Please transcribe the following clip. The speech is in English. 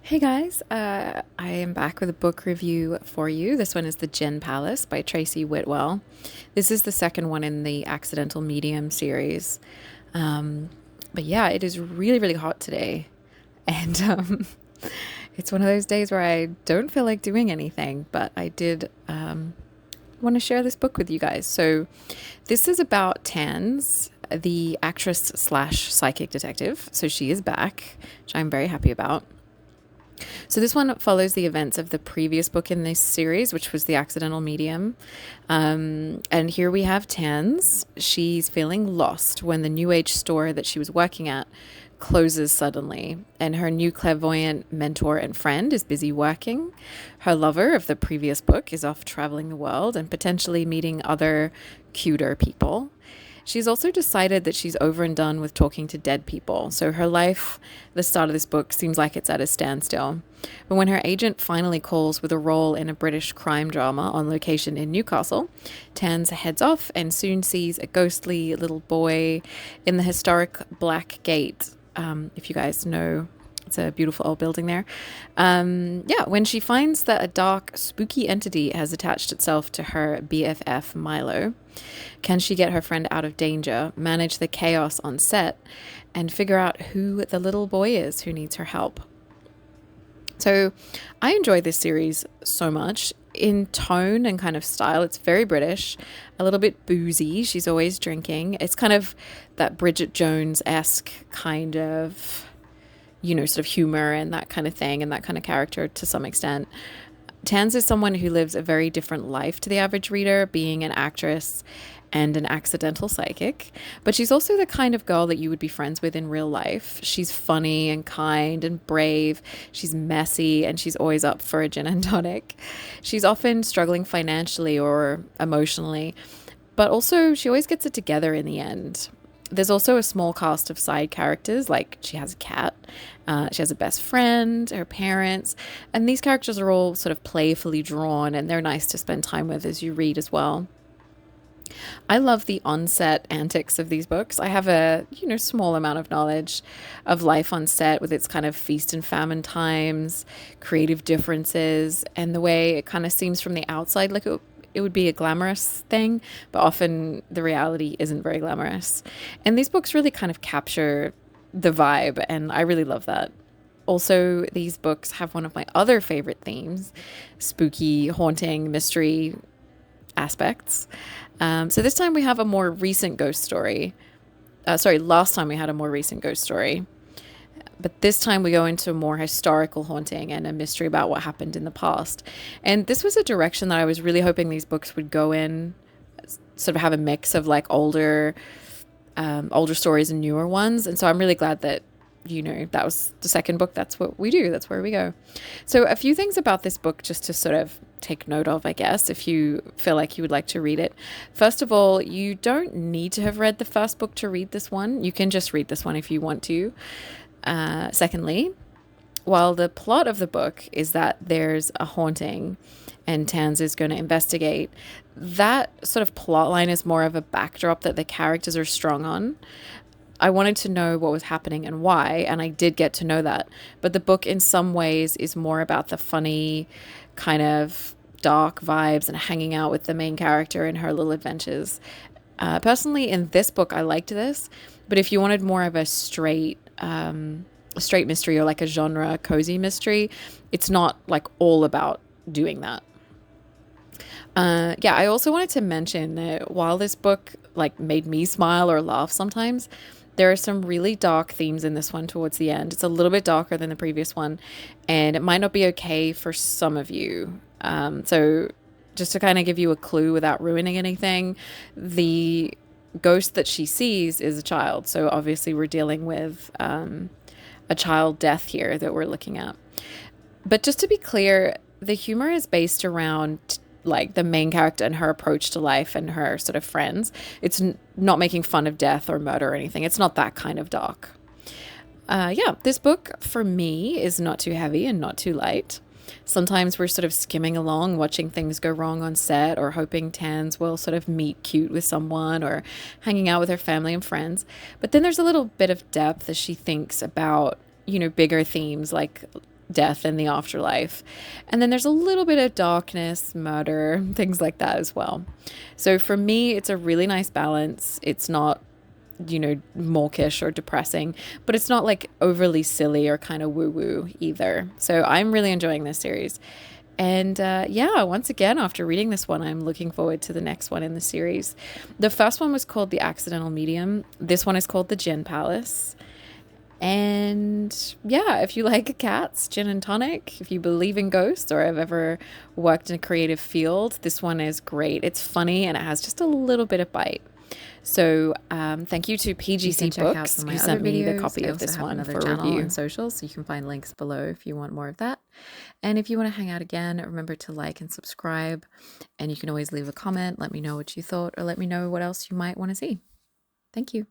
Hey guys, I am back with a book review for you. This one is The Gin Palace by Tracy Whitwell. This is the second one in the Accidental Medium series. Um, but yeah, it is really, really hot today. And it's one of those days where I don't feel like doing anything, but I did want to share this book with you guys. So this is about Tanz, the actress slash psychic detective. So she is back, which I'm very happy about. So this one follows the events of the previous book in this series, which was The Accidental Medium. And here we have Tanz. She's feeling lost when the New Age store that she was working at closes suddenly, and her new clairvoyant mentor and friend is busy working. Her lover of the previous book is off traveling the world and potentially meeting other cuter people. She's also decided that she's over and done with talking to dead people. So her life, the start of this book, seems like it's at a standstill. But when her agent finally calls with a role in a British crime drama on location in Newcastle, Tanz heads off and soon sees a ghostly little boy in the historic Black Gate. If you guys know, it's a beautiful old building there. When she finds that a dark, spooky entity has attached itself to her BFF, Milo, can she get her friend out of danger, manage the chaos on set, and figure out who the little boy is who needs her help? So I enjoy this series so much. In tone and kind of style, it's very British, a little bit boozy. She's always drinking. It's kind of that Bridget Jones-esque kind of, sort of humor and that kind of thing and that kind of character to some extent. Tanz is someone who lives a very different life to the average reader, being an actress and an accidental psychic. But she's also the kind of girl that you would be friends with in real life. She's funny and kind and brave. She's messy and she's always up for a gin and tonic. She's often struggling financially or emotionally, but also she always gets it together in the end. There's also a small cast of side characters, like she has a cat, she has a best friend, her parents, and these characters are all sort of playfully drawn and they're nice to spend time with as you read as well. I love the on-set antics of these books. I have a, small amount of knowledge of life on set with its kind of feast and famine times, creative differences, and the way it kind of seems from the outside like it would be a glamorous thing, but often the reality isn't very glamorous. And these books really kind of capture the vibe, and I really love that. Also, these books have one of my other favorite themes, spooky, haunting, mystery aspects. So this time we have a more recent ghost story. Last time we had a more recent ghost story. But this time we go into a more historical haunting and a mystery about what happened in the past. And this was a direction that I was really hoping these books would go in, sort of have a mix of like older stories and newer ones. And so I'm really glad that, that was the second book. That's what we do. That's where we go. So a few things about this book just to sort of take note of, I guess, if you feel like you would like to read it. First of all, you don't need to have read the first book to read this one. You can just read this one if you want to. Secondly, while the plot of the book is that there's a haunting and Tanz is going to investigate, that sort of plot line is more of a backdrop that the characters are strong on. I wanted to know what was happening and why, and I did get to know that. But the book in some ways is more about the funny kind of dark vibes and hanging out with the main character and her little adventures. Personally, in this book, I liked this, but if you wanted more of a straight mystery or like a genre cozy mystery, it's not like all about doing that. I also wanted to mention that while this book like made me smile or laugh sometimes, there are some really dark themes in this one towards the end. It's a little bit darker than the previous one, and it might not be okay for some of you. So just to kind of give you a clue without ruining anything, the ghost that she sees is a child. So obviously we're dealing with a child death here that we're looking at. But just to be clear, the humor is based around like the main character and her approach to life and her sort of friends. It's not making fun of death or murder or anything. It's not that kind of dark. This book for me is not too heavy and not too light. Sometimes we're sort of skimming along, watching things go wrong on set or hoping Tanz will sort of meet cute with someone or hanging out with her family and friends. But then there's a little bit of depth as she thinks about, bigger themes like death in the afterlife. And then there's a little bit of darkness, murder, things like that as well. So for me, it's a really nice balance. It's not, mawkish or depressing, but it's not like overly silly or kind of woo woo either. So I'm really enjoying this series. And yeah, once again, after reading this one, I'm looking forward to the next one in the series. The first one was called The Accidental Medium. This one is called The Gin Palace. And yeah, if you like cats, gin and tonic, if you believe in ghosts or have ever worked in a creative field, this one is great. It's funny and it has just a little bit of bite. So thank you to PGC Books who sent me the copy of this one for review and socials. So you can find links below if you want more of that. And if you want to hang out again, remember to like and subscribe. And you can always leave a comment. Let me know what you thought or let me know what else you might want to see. Thank you.